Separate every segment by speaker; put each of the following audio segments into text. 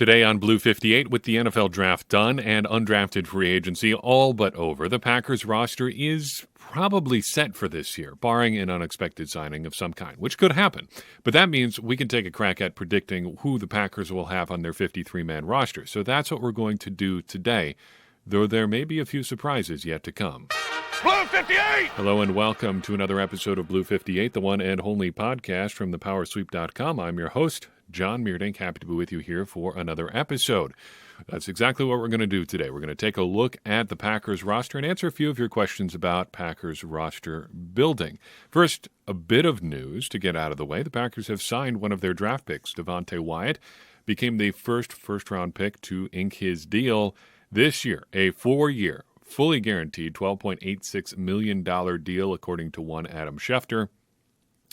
Speaker 1: Today on Blue 58, with the NFL draft done and undrafted free agency all but over, the Packers roster is probably set for this year, barring an unexpected signing of some kind, which could happen. But that means we can take a crack at predicting who the Packers will have on their 53-man roster. So that's what we're going to do today, though there may be a few surprises yet to come.
Speaker 2: Blue 58!
Speaker 1: Hello and welcome to another episode of Blue 58, the one and only podcast from thepowersweep.com. I'm your host, John Meerdink, happy to be with you here for another episode. That's exactly what we're going to do today. We're going to take a look at the Packers roster and answer a few of your questions about Packers roster building. First, a bit of news to get out of the way. The Packers have signed one of their draft picks. Devonte Wyatt became the first-round pick to ink his deal this year, a 4-year, fully guaranteed $12.86 million deal, according to one Adam Schefter.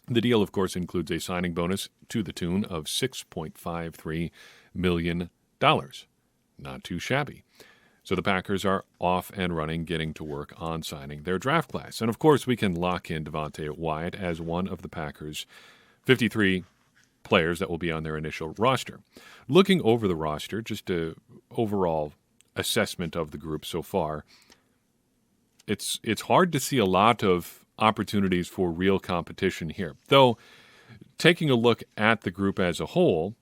Speaker 1: The deal, of course, includes a signing bonus to the tune of $6.53 million. Not too shabby. So the Packers are off and running, getting to work on signing their draft class. And, of course, we can lock in Devonte Wyatt as one of the Packers' 53 players that will be on their initial roster. Looking over the roster, just an overall assessment of the group so far, it's hard to see a lot of opportunities for real competition here. Though, taking a look at the group as a whole,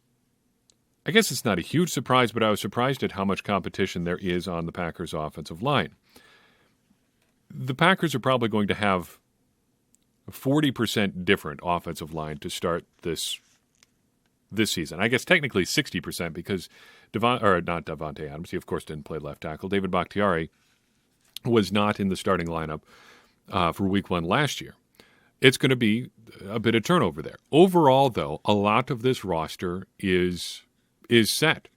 Speaker 1: I guess it's not a huge surprise, but I was surprised at how much competition there is on the Packers' offensive line. The Packers are probably going to have a 40% different offensive line to start this season. I guess technically 60% because not Devonte Adams, he of course didn't play left tackle. David Bakhtiari was not in the starting lineup for week 1 last year. It's going to be a bit of turnover there. Overall, though, a lot of this roster is set.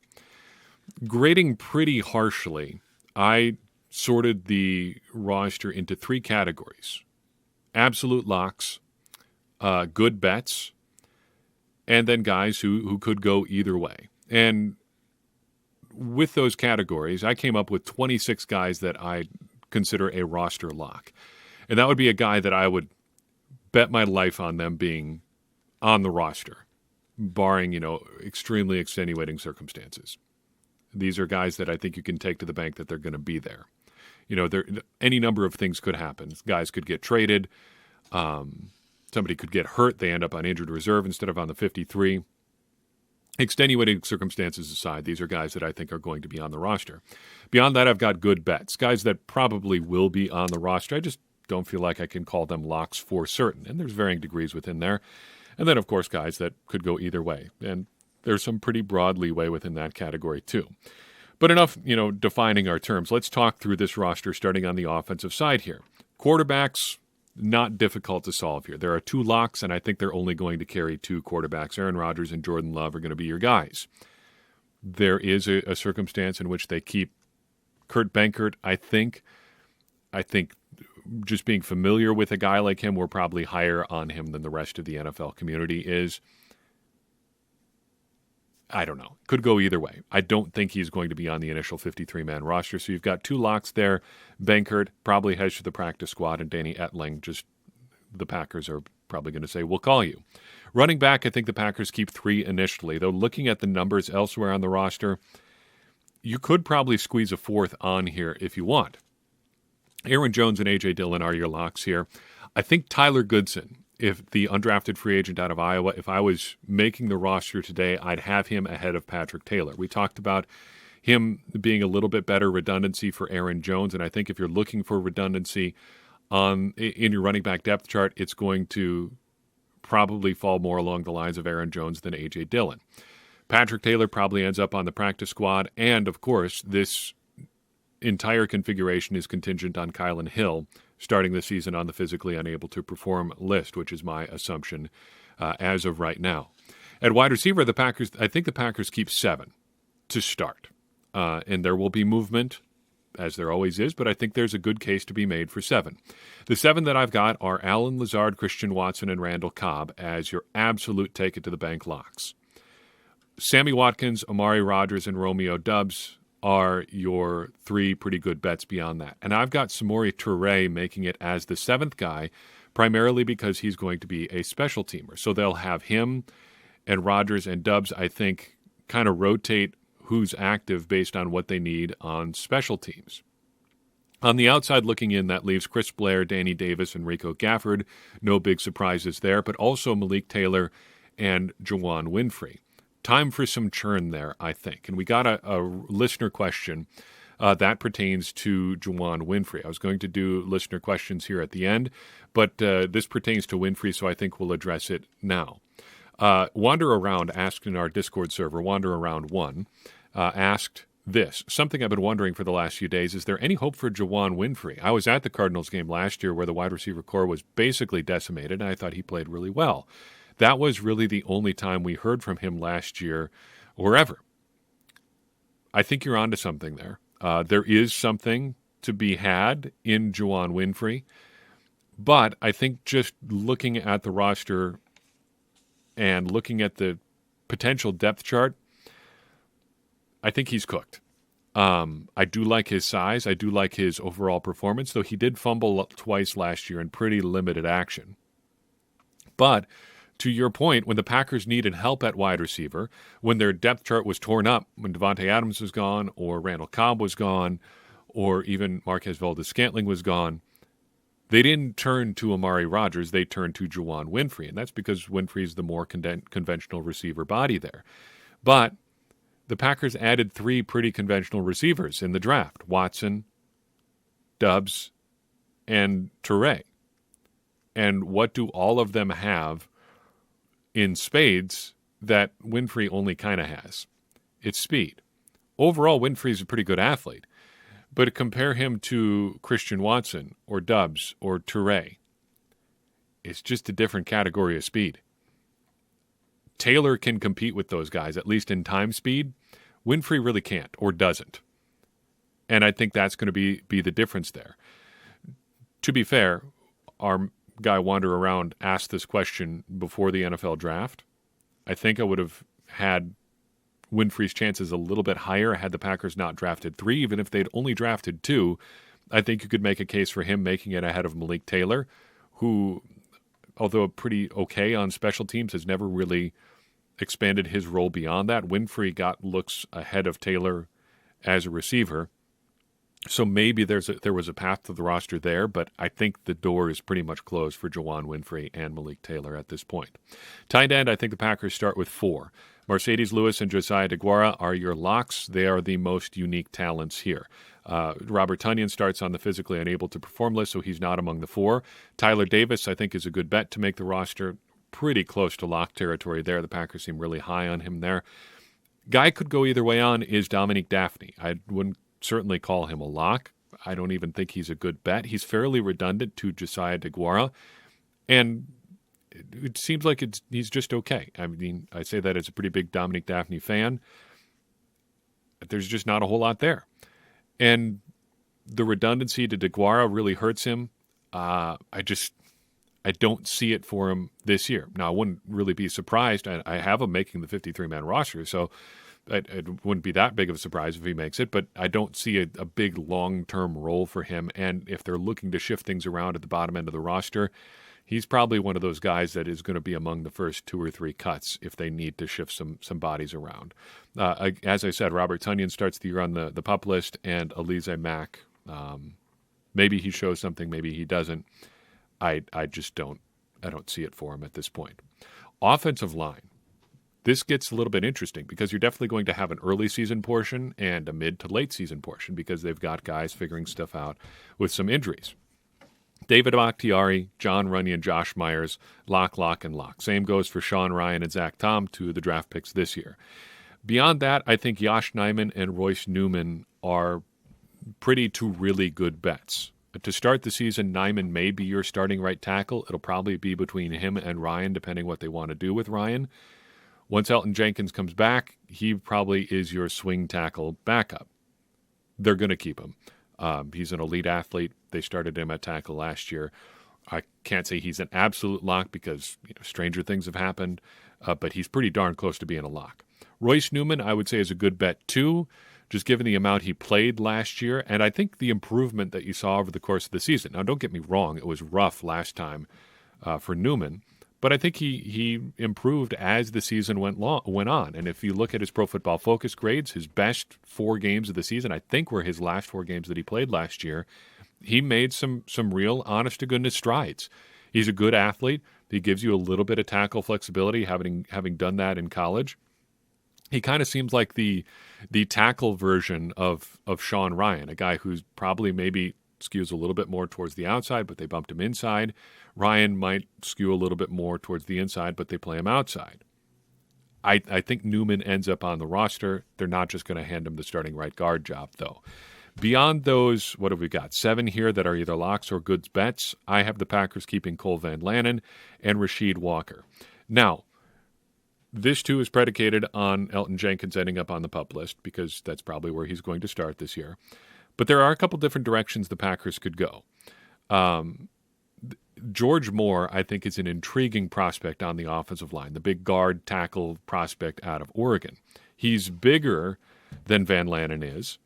Speaker 1: Grading pretty harshly, I sorted the roster into 3 categories: absolute locks, good bets, and then guys who could go either way. And with those categories, I came up with 26 guys that I consider a roster lock. And that would be a guy that I would bet my life on them being on the roster, barring, extremely extenuating circumstances. These are guys that I think you can take to the bank that they're going to be there. Any number of things could happen. Guys could get traded. Somebody could get hurt. They end up on injured reserve instead of on the 53. Extenuating circumstances aside, these are guys that I think are going to be on the roster. Beyond that, I've got good bets. Guys that probably will be on the roster. I just don't feel like I can call them locks for certain. And there's varying degrees within there. And then, of course, guys that could go either way. And there's some pretty broad leeway within that category, too. But enough, defining our terms. Let's talk through this roster starting on the offensive side here. Quarterbacks, not difficult to solve here. There are 2 locks, and I think they're only going to carry 2 quarterbacks. Aaron Rodgers and Jordan Love are going to be your guys. There is a circumstance in which they keep Kurt Benkert, I think just being familiar with a guy like him, we're probably higher on him than the rest of the NFL community is. I don't know. Could go either way. I don't think he's going to be on the initial 53-man roster. So you've got 2 locks there. Benkert probably heads to the practice squad, and Danny Etling, the Packers are probably going to say, we'll call you. Running back, I think the Packers keep 3 initially. Though looking at the numbers elsewhere on the roster, you could probably squeeze a 4th on here if you want. Aaron Jones and A.J. Dillon are your locks here. I think Tyler Goodson, if the undrafted free agent out of Iowa, if I was making the roster today, I'd have him ahead of Patrick Taylor. We talked about him being a little bit better redundancy for Aaron Jones, and I think if you're looking for redundancy in your running back depth chart, it's going to probably fall more along the lines of Aaron Jones than A.J. Dillon. Patrick Taylor probably ends up on the practice squad, and of course, this entire configuration is contingent on Kylan Hill starting the season on the physically unable to perform list, which is my assumption as of right now. At wide receiver, I think the Packers keep 7 to start. And there will be movement, as there always is, but I think there's a good case to be made for 7. The 7 that I've got are Allen Lazard, Christian Watson, and Randall Cobb as your absolute take-it-to-the-bank locks. Sammy Watkins, Amari Rodgers, and Romeo Doubs are your 3 pretty good bets beyond that. And I've got Samori Toure making it as the 7th guy, primarily because he's going to be a special teamer. So they'll have him and Rodgers and Doubs, I think, kind of rotate who's active based on what they need on special teams. On the outside looking in, that leaves Chris Blair, Danny Davis, and Rico Gafford. No big surprises there, but also Malik Taylor and Juwan Winfrey. Time for some churn there, I think. And we got a listener question that pertains to Juwan Winfrey. I was going to do listener questions here at the end, but this pertains to Winfrey, so I think we'll address it now. Wander Around asked in our Discord server, Wander Around 1, asked this. Something I've been wondering for the last few days, is there any hope for Juwan Winfrey? I was at the Cardinals game last year where the wide receiver core was basically decimated, and I thought he played really well. That was really the only time we heard from him last year or ever. I think you're onto something there. There is something to be had in Juwan Winfrey, but I think just looking at the roster and looking at the potential depth chart, I think he's cooked. I do like his size. I do like his overall performance, though he did fumble twice last year in pretty limited action. But to your point, when the Packers needed help at wide receiver, when their depth chart was torn up, when Devonte Adams was gone, or Randall Cobb was gone, or even Marquez Valdes-Scantling was gone, they didn't turn to Amari Rodgers. They turned to Juwan Winfrey, and that's because Winfrey's the more conventional receiver body there. But the Packers added 3 pretty conventional receivers in the draft: Watson, Doubs, and Tariq. And what do all of them have in spades that Winfrey only kind of has? It's speed. Overall, Winfrey's a pretty good athlete. But compare him to Christian Watson or Doubs or Tariq, it's just a different category of speed. Taylor can compete with those guys, at least in time speed. Winfrey really can't or doesn't. And I think that's going to be the difference there. To be fair, our guy Wander Around asked this question before the NFL draft. I think I would have had Winfrey's chances a little bit higher had the Packers not drafted 3. Even if they'd only drafted 2, I think you could make a case for him making it ahead of Malik Taylor, who, although pretty okay on special teams, has never really expanded his role beyond that. Winfrey got looks ahead of Taylor as a receiver. So maybe there was a path to the roster there, but I think the door is pretty much closed for Juwan Winfrey and Malik Taylor at this point. Tight end, I think the Packers start with 4. Mercedes Lewis and Josiah DeGuara are your locks. They are the most unique talents here. Robert Tunyan starts on the physically unable to perform list, so he's not among the 4. Tyler Davis, I think, is a good bet to make the roster. Pretty close to lock territory there. The Packers seem really high on him there. Guy could go either way on is Dominique Daphne. I wouldn't certainly call him a lock. I don't even think he's a good bet. He's fairly redundant to Josiah DeGuara, and it seems like he's just okay. I mean, I say that as a pretty big Dominique Daphne fan. There's just not a whole lot there. And the redundancy to DeGuara really hurts him. I don't see it for him this year. Now, I wouldn't really be surprised. I have him making the 53-man roster, so it wouldn't be that big of a surprise if he makes it, but I don't see a big long-term role for him. And if they're looking to shift things around at the bottom end of the roster, he's probably one of those guys that is going to be among the first 2 or 3 cuts if they need to shift some bodies around. As I said, Robert Tunyan starts the year on the PUP list, and Alize Mack, maybe he shows something, maybe he doesn't. I don't see it for him at this point. Offensive line. This gets a little bit interesting because you're definitely going to have an early season portion and a mid to late season portion because they've got guys figuring stuff out with some injuries. David Bakhtiari, John Runyon, Josh Myers, lock, and lock. Same goes for Sean Ryan and Zach Tom, 2 of the draft picks this year. Beyond that, I think Yosh Nijman and Royce Newman are pretty 2 really good bets. To start the season, Nijman may be your starting right tackle. It'll probably be between him and Ryan, depending what they want to do with Ryan. Once Elton Jenkins comes back, he probably is your swing tackle backup. They're going to keep him. He's an elite athlete. They started him at tackle last year. I can't say he's an absolute lock because stranger things have happened, but he's pretty darn close to being a lock. Royce Newman, I would say, is a good bet too, just given the amount he played last year, and I think the improvement that you saw over the course of the season. Now, don't get me wrong, it was rough last time for Newman, But I think he improved as the season went on. And if you look at his Pro Football Focus grades, his best 4 games of the season, I think, were his last 4 games that he played last year. He made some real honest-to-goodness strides. He's a good athlete. He gives you a little bit of tackle flexibility, having done that in college. He kind of seems like the tackle version of Sean Ryan, a guy who's probably maybe skews a little bit more towards the outside, but they bumped him inside. Ryan might skew a little bit more towards the inside, but they play him outside. I think Newman ends up on the roster. They're not just going to hand him the starting right guard job, though. Beyond those, what have we got? 7 here that are either locks or good bets. I have the Packers keeping Cole Van Lanen and Rasheed Walker. Now, this too is predicated on Elton Jenkins ending up on the PUP list because that's probably where he's going to start this year. But there are a couple different directions the Packers could go. George Moore, I think, is an intriguing prospect on the offensive line, the big guard tackle prospect out of Oregon. He's bigger than Van Lanen is,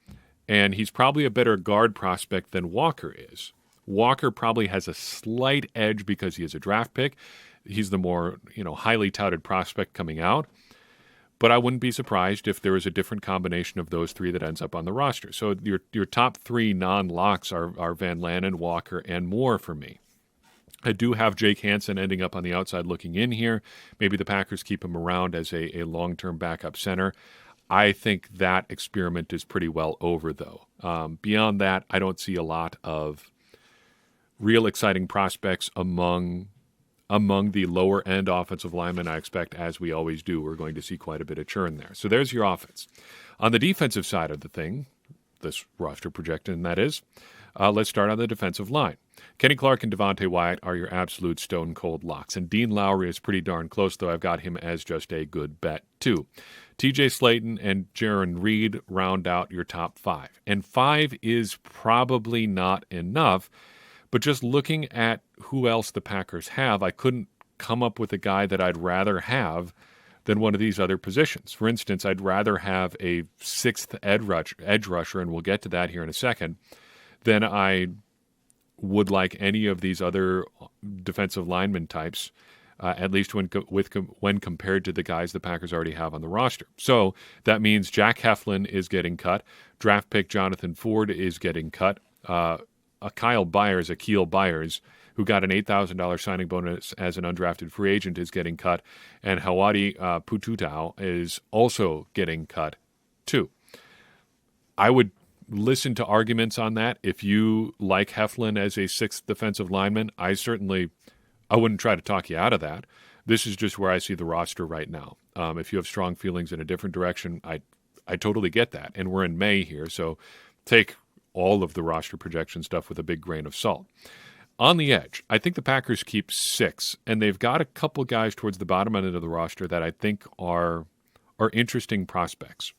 Speaker 1: and he's probably a better guard prospect than Walker is. Walker probably has a slight edge because he is a draft pick. He's the more, highly touted prospect coming out. But I wouldn't be surprised if there is a different combination of those 3 that ends up on the roster. So your top 3 non-locks are Van Lanen, Walker, and Moore for me. I do have Jake Hansen ending up on the outside looking in here. Maybe the Packers keep him around as a long-term backup center. I think that experiment is pretty well over, though. Beyond that, I don't see a lot of real exciting prospects among the lower-end offensive linemen. I expect, as we always do, we're going to see quite a bit of churn there. So there's your offense. On the defensive side of the thing, this roster projection, that is, let's start on the defensive line. Kenny Clark and Devonte Wyatt are your absolute stone-cold locks. And Dean Lowry is pretty darn close, though I've got him as just a good bet, too. TJ Slayton and Jaron Reed round out your top 5. And 5 is probably not enough. But just looking at who else the Packers have, I couldn't come up with a guy that I'd rather have than one of these other positions. For instance, I'd rather have a 6th edge rusher, and we'll get to that here in a second, than I would like any of these other defensive lineman types, at least when compared to the guys the Packers already have on the roster. So that means Jack Heflin is getting cut. Draft pick Jonathan Ford is getting cut. Akil Byers, who got an $8,000 signing bonus as an undrafted free agent, is getting cut. And Hawadi Pututau is also getting cut, too. I would listen to arguments on that. If you like Heflin as a 6th defensive lineman, I wouldn't try to talk you out of that. This is just where I see the roster right now. If you have strong feelings in a different direction, I totally get that. And we're in May here, so take all of the roster projection stuff with a big grain of salt. On the edge, I think the Packers keep 6, and they've got a couple guys towards the bottom end of the roster that I think are interesting prospects.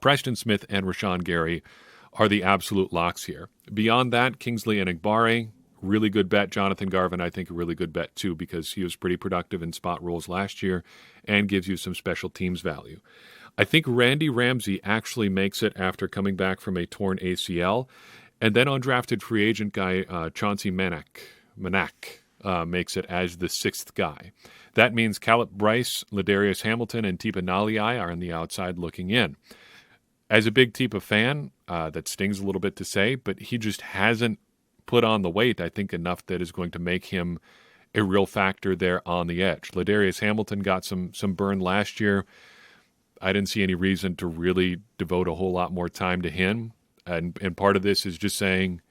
Speaker 1: Preston Smith and Rashawn Gary are the absolute locks here. Beyond that, Kingsley Enagbare, really good bet. Jonathan Garvin, I think, a really good bet, too, because he was pretty productive in spot roles last year and gives you some special teams value. I think Randy Ramsey actually makes it after coming back from a torn ACL. And then undrafted free agent guy Chauncey Manac makes it as the 6th guy. That means Caleb Bryce, Ladarius Hamilton, and Tipa Naliai are on the outside looking in. As a big Tipa fan, that stings a little bit to say, but he just hasn't put on the weight, I think, enough that is going to make him a real factor there on the edge. Ladarius Hamilton got some burn last year. I didn't see any reason to really devote a whole lot more time to him. And part of this is just saying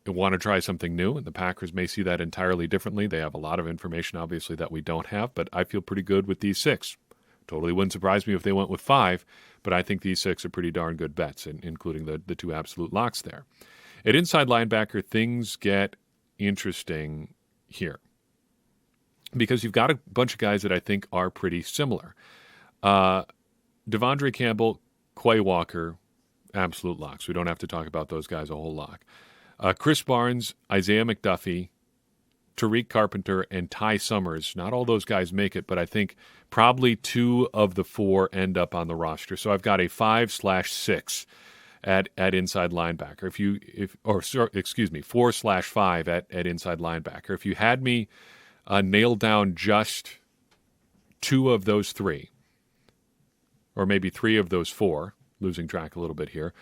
Speaker 1: you want to try something new, and the Packers may see that entirely differently. They have a lot of information, obviously, that we don't have, but I feel pretty good with these 6. Totally wouldn't surprise me if they went with 5, but I think these 6 are pretty darn good bets, including the 2 absolute locks there. At inside linebacker, things get interesting here because you've got a bunch of guys that I think are pretty similar. Devondre Campbell, Quay Walker, absolute locks. We don't have to talk about those guys a whole lot. Chris Barnes, Isaiah McDuffie, Tariq Carpenter, and Ty Summers. Not all those guys make it, but I think probably 2 of the 4 end up on the roster. So I've got a 5/6 at inside linebacker. 4/5 at inside linebacker. If you had me nail down just 2 of those 3, or maybe 3 of those 4, losing track a little bit here,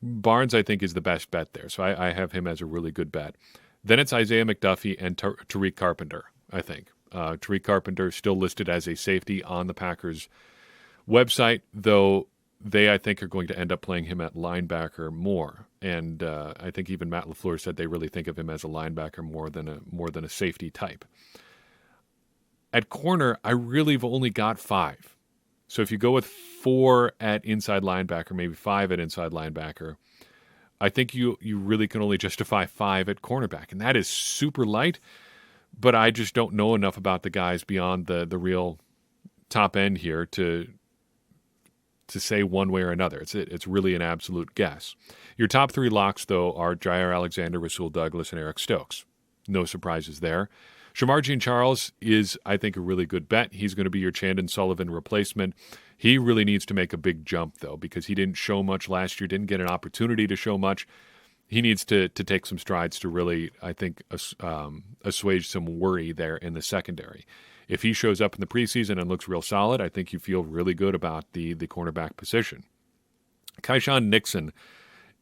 Speaker 1: Barnes, I think, is the best bet there. So I have him as a really good bet. Then it's Isaiah McDuffie and Tariq Carpenter, I think. Tariq Carpenter is still listed as a safety on the Packers website, though they, I think, are going to end up playing him at linebacker more. And I think even Matt LaFleur said they really think of him as a linebacker more than a safety type. At corner, I really have only got 5. So if you go with 4 at inside linebacker, maybe 5 at inside linebacker, I think you really can only justify 5 at cornerback. And that is super light, but I just don't know enough about the guys beyond the real top end here to say one way or another. It's really an absolute guess. Your top 3 locks, though, are Jaire Alexander, Rasul Douglas, and Eric Stokes. No surprises there. Shamar Jean-Charles is, I think, a really good bet. He's going to be your Chandon Sullivan replacement. He really needs to make a big jump, though, because he didn't show much last year, didn't get an opportunity to show much. He needs to take some strides to really, I think, assuage some worry there in the secondary. If he shows up in the preseason and looks real solid, I think you feel really good about the cornerback position. Kaisen Nixon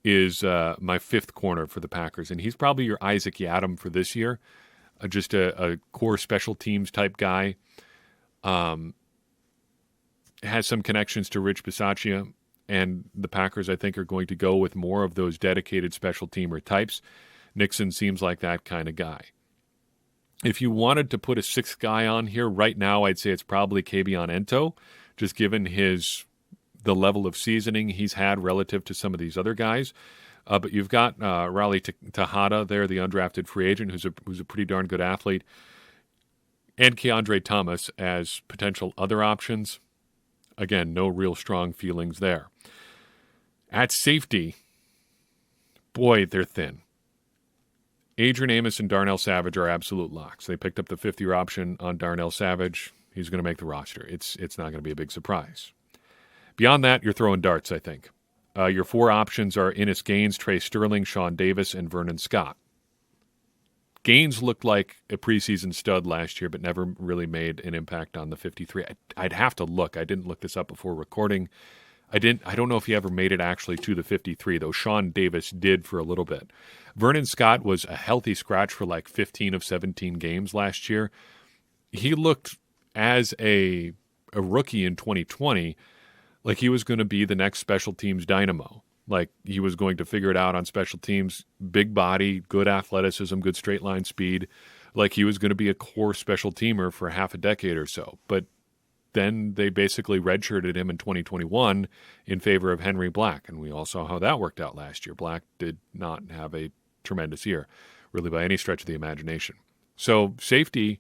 Speaker 1: is my 5th corner for the Packers, and he's probably your Isaac Yiadom for this year. Just a core special teams type guy. Has some connections to Rich Bisaccia, and the Packers, I think, are going to go with more of those dedicated special teamer types. Nixon seems like that kind of guy. If you wanted to put a 6th guy on here right now, I'd say it's probably Kabion Ento, just given the level of seasoning he's had relative to some of these other guys. But you've got Raleigh Tejada there, the undrafted free agent, who's a pretty darn good athlete, and Keandre Thomas as potential other options. Again, no real strong feelings there. At safety, boy, they're thin. Adrian Amos and Darnell Savage are absolute locks. They picked up the 5th-year option on Darnell Savage. He's going to make the roster. It's not going to be a big surprise. Beyond that, you're throwing darts, I think. Your 4 options are Innis Gaines, Trey Sterling, Sean Davis, and Vernon Scott. Gaines looked like a preseason stud last year, but never really made an impact on the 53. I'd have to look. I didn't look this up before recording. I don't know if he ever made it actually to the 53, though Sean Davis did for a little bit. Vernon Scott was a healthy scratch for like 15 of 17 games last year. He looked as a rookie in 2020 like he was going to be the next special teams dynamo. Like he was going to figure it out on special teams, big body, good athleticism, good straight line speed. Like he was going to be a core special teamer for half a decade or so. But then they basically redshirted him in 2021 in favor of Henry Black, and we all saw how that worked out last year. Black did not have a tremendous year, really by any stretch of the imagination. So safety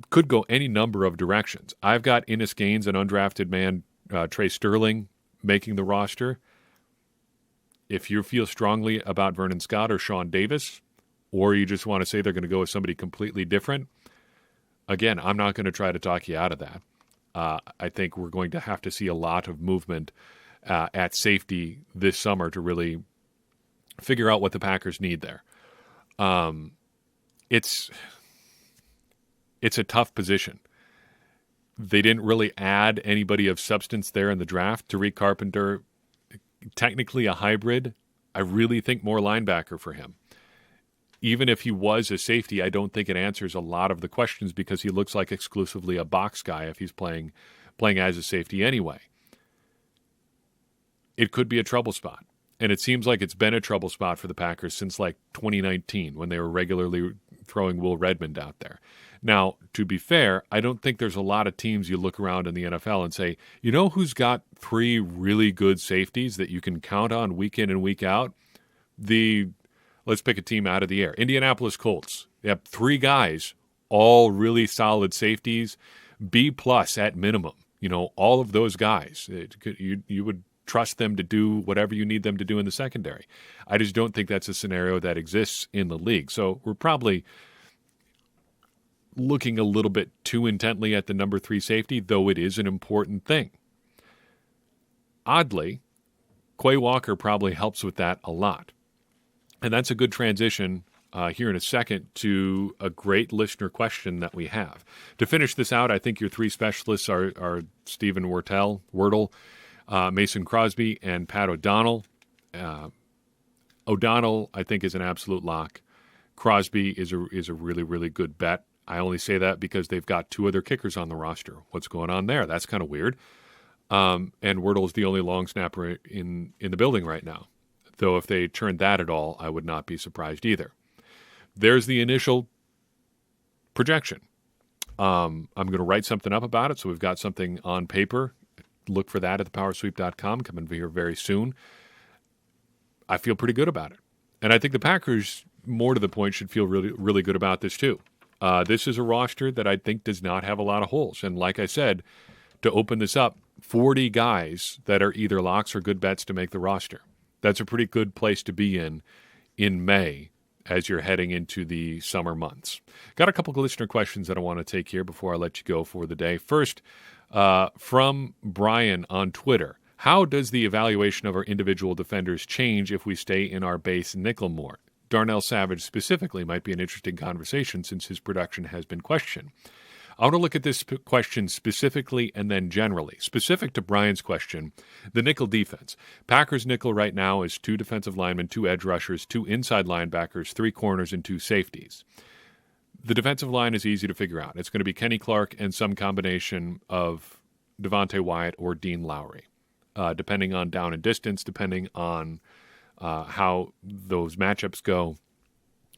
Speaker 1: could go any number of directions. I've got Innis Gaines, an undrafted man, Trey Sterling making the roster. If you feel strongly about Vernon Scott or Sean Davis, or you just want to say they're going to go with somebody completely different, again, I'm not going to try to talk you out of that. I think we're going to have to see a lot of movement at safety this summer to really figure out what the Packers need there. It's a tough position. They didn't really add anybody of substance there in the draft. Tariq Carpenter, technically a hybrid. I really think more linebacker for him. Even if he was a safety, I don't think it answers a lot of the questions because he looks like exclusively a box guy if he's playing as a safety anyway. It could be a trouble spot. And it seems like it's been a trouble spot for the Packers since like 2019 when they were regularly throwing Will Redmond out there. Now, to be fair, I don't think there's a lot of teams you look around in the NFL and say, you know who's got 3 really good safeties that you can count on week in and week out? Let's pick a team out of the air. Indianapolis Colts. They have 3 guys, all really solid safeties, B+ at minimum. You know, all of those guys. You would trust them to do whatever you need them to do in the secondary. I just don't think that's a scenario that exists in the league. So we're probably looking a little bit too intently at the number 3 safety, though it is an important thing. Oddly, Quay Walker probably helps with that a lot. And that's a good transition
Speaker 2: here in a second to a great listener question that we have. To finish this out, I think your three specialists are Stephen Wurtle, Mason Crosby, and Pat O'Donnell. O'Donnell, I think, is an absolute lock. Crosby is a really, really good bet. I only say that because they've got two other kickers on the roster. What's going on there? That's kind of weird. And Wurtle is the only long snapper in the building right now. Though if they turned that at all, I would not be surprised either. There's the initial projection. I'm going to write something up about it, so we've got something on paper. Look for that at thepowersweep.com. Coming here very soon. I feel pretty good about it. And I think the Packers, more to the point, should feel really, really good about this too. This is a roster that I think does not have a lot of holes. And like I said, to open this up, 40 guys that are either locks or good bets to make the roster. That's a pretty good place to be in May as you're heading into the summer months. Got a couple of listener questions that I want to take here before I let you go for the day. First, from Brian on Twitter. How does the evaluation of our individual defenders change if we stay in our base nickel more? Darnell Savage specifically might be an interesting conversation since his production has been questioned. I want to look at this question specifically and then generally. Specific to Brian's question, the nickel defense. Packers nickel right now is 2 defensive linemen, 2 edge rushers, 2 inside linebackers, 3 corners, and 2 safeties. The defensive line is easy to figure out. It's going to be Kenny Clark and some combination of Devonte Wyatt or Dean Lowry, depending on down and distance, depending on how those matchups go.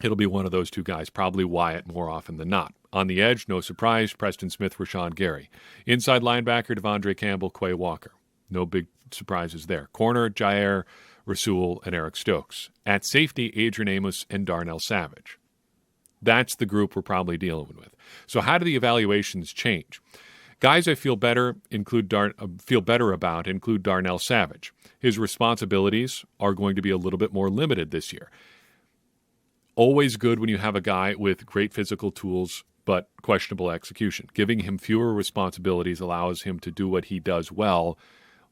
Speaker 2: It'll be one of those two guys, probably Wyatt more often than not. On the edge, no surprise, Preston Smith, Rashawn Gary. Inside linebacker, Devondre Campbell, Quay Walker. No big surprises there. Corner, Jair, Rasul, and Eric Stokes. At safety, Adrian Amos and Darnell Savage. That's the group we're probably dealing with. So how do the evaluations change? Guys I feel better about include Darnell Savage. His responsibilities are going to be a little bit more limited this year. Always good when you have a guy with great physical tools but questionable execution. Giving him fewer responsibilities allows him to do what he does well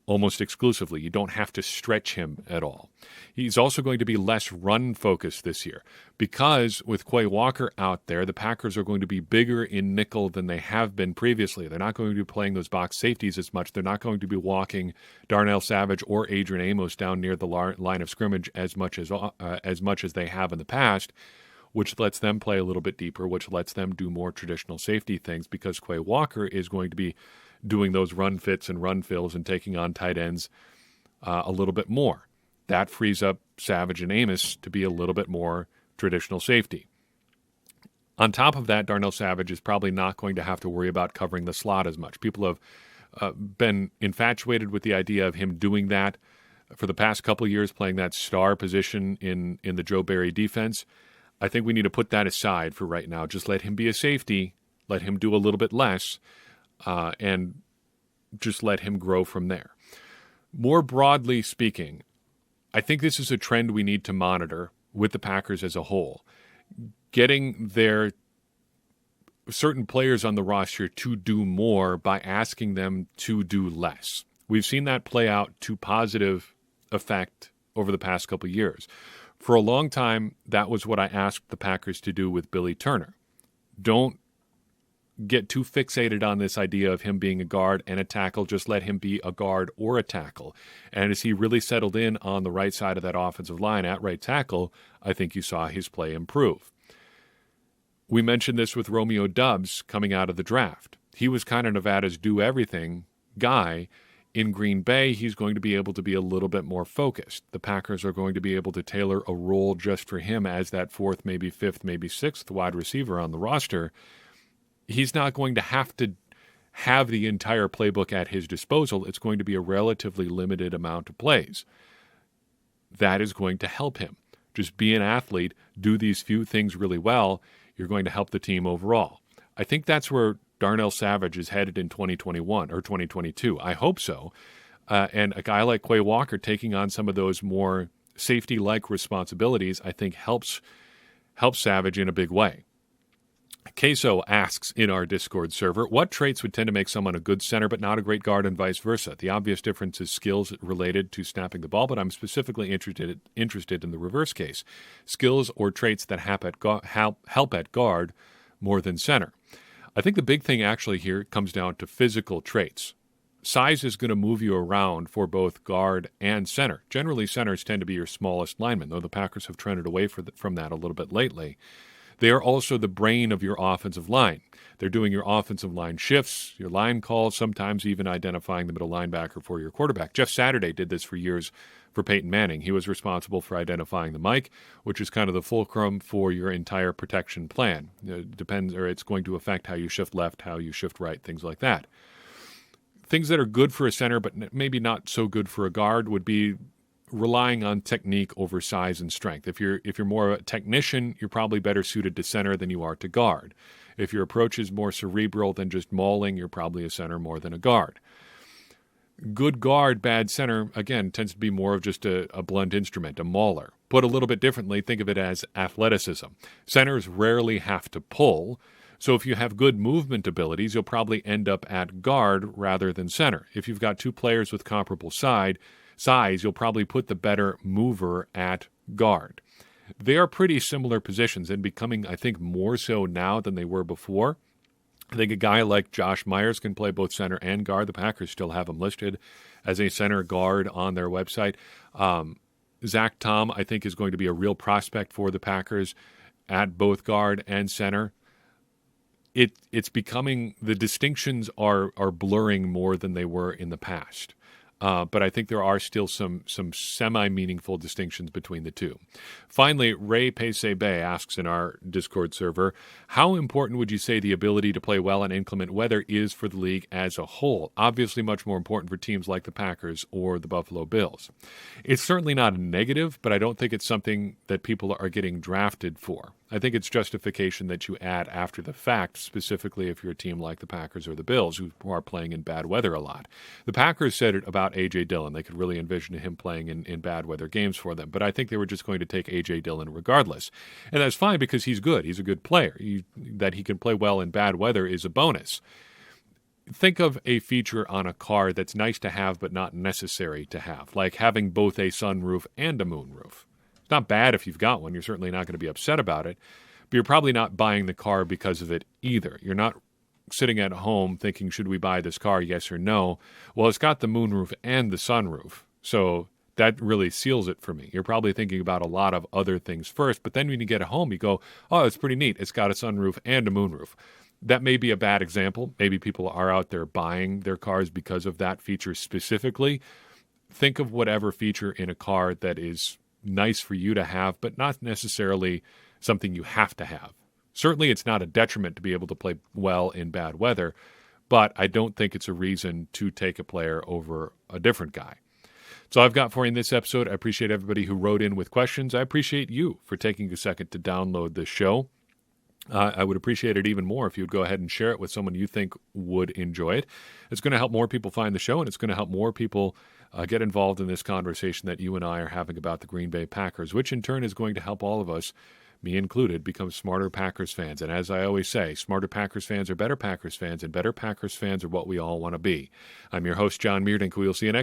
Speaker 2: almost exclusively. You don't have to stretch him at all. He's also going to be less run-focused this year. Because with Quay Walker out there, the Packers are going to be bigger in nickel than they have been previously. They're not going to be playing those box safeties as much. They're not going to be walking Darnell Savage or Adrian Amos down near the line of scrimmage as much as they have in the past, which lets them play a little bit deeper, which lets them do more traditional safety things because Quay Walker is going to be doing those run fits and run fills and taking on tight ends a little bit more. That frees up Savage and Amos to be a little bit more traditional safety. On top of that, Darnell Savage is probably not going to have to worry about covering the slot as much. People have been infatuated with the idea of him doing that for the past couple of years, playing that star position in the Joe Barry defense. I think we need to put that aside for right now. Just let him be a safety, let him do a little bit less, and just let him grow from there. More broadly speaking, I think this is a trend we need to monitor with the Packers as a whole. Getting their certain players on the roster to do more by asking them to do less. We've seen that play out to positive effect over the past couple of years. For a long time, that was what I asked the Packers to do with Billy Turner. Don't get too fixated on this idea of him being a guard and a tackle. Just let him be a guard or a tackle. And as he really settled in on the right side of that offensive line at right tackle, I think you saw his play improve. We mentioned this with Romeo Doubs coming out of the draft. He was kind of Nevada's do-everything guy. In Green Bay, he's going to be able to be a little bit more focused. The Packers are going to be able to tailor a role just for him as that fourth, maybe fifth, maybe sixth wide receiver on the roster. He's not going to have to have the entire playbook at his disposal. It's going to be a relatively limited amount of plays. That is going to help him. Just be an athlete, do these few things really well. You're going to help the team overall. I think that's where Darnell Savage is headed in 2021 or 2022. I hope so. And a guy like Quay Walker taking on some of those more safety-like responsibilities, I think helps Savage in a big way. Queso asks in our Discord server, what traits would tend to make someone a good center but not a great guard and vice versa? The obvious difference is skills related to snapping the ball, but I'm specifically interested in the reverse case. Skills or traits that help at guard more than center. I think the big thing actually here comes down to physical traits. Size is going to move you around for both guard and center. Generally, centers tend to be your smallest linemen, though the Packers have trended away from that a little bit lately. They are also the brain of your offensive line. They're doing your offensive line shifts, your line calls, sometimes even identifying the middle linebacker for your quarterback. Jeff Saturday did this for years for Peyton Manning. He was responsible for identifying the mic, which is kind of the fulcrum for your entire protection plan. It's going to affect how you shift left, how you shift right, things like that. Things that are good for a center but maybe not so good for a guard would be relying on technique over size and strength. If you're more of a technician, you're probably better suited to center than you are to guard. If your approach is more cerebral than just mauling, you're probably a center more than a guard. Good guard, bad center, again, tends to be more of just a blunt instrument, a mauler. Put a little bit differently, think of it as athleticism. Centers rarely have to pull, so if you have good movement abilities, you'll probably end up at guard rather than center. If you've got two players with comparable size, you'll probably put the better mover at guard. They are pretty similar positions and becoming, I think, more so now than they were before. I think a guy like Josh Myers can play both center and guard. The Packers still have him listed as a center guard on their website. Zach Tom, I think, is going to be a real prospect for the Packers at both guard and center. It's becoming, the distinctions are blurring more than they were in the past. But I think there are still some semi-meaningful distinctions between the two. Finally, Ray Pesebe asks in our Discord server, how important would you say the ability to play well in inclement weather is for the league as a whole? Obviously much more important for teams like the Packers or the Buffalo Bills. It's certainly not a negative, but I don't think it's something that people are getting drafted for. I think it's justification that you add after the fact, specifically if you're a team like the Packers or the Bills who are playing in bad weather a lot. The Packers said it about A.J. Dillon. They could really envision him playing in bad weather games for them. But I think they were just going to take A.J. Dillon regardless. And that's fine because he's good. He's a good player. That he can play well in bad weather is a bonus. Think of a feature on a car that's nice to have but not necessary to have, like having both a sunroof and a moonroof. It's not bad if you've got one. You're certainly not going to be upset about it, but you're probably not buying the car because of it either. You're not sitting at home thinking, should we buy this car, yes or no? Well, it's got the moonroof and the sunroof, so that really seals it for me. You're probably thinking about a lot of other things first, but then when you get it home, you go, oh, it's pretty neat. It's got a sunroof and a moonroof. That may be a bad example. Maybe people are out there buying their cars because of that feature specifically. Think of whatever feature in a car that is nice for you to have, but not necessarily something you have to have. Certainly it's not a detriment to be able to play well in bad weather, but I don't think it's a reason to take a player over a different guy. So I've got for you in this episode. I appreciate everybody who wrote in with questions. I appreciate you for taking a second to download this show. I would appreciate it even more if you would go ahead and share it with someone you think would enjoy it. It's going to help more people find the show, and it's going to help more people get involved in this conversation that you and I are having about the Green Bay Packers, which in turn is going to help all of us, me included, become smarter Packers fans. And as I always say, smarter Packers fans are better Packers fans, and better Packers fans are what we all want to be. I'm your host, John Meerdink. We'll see you next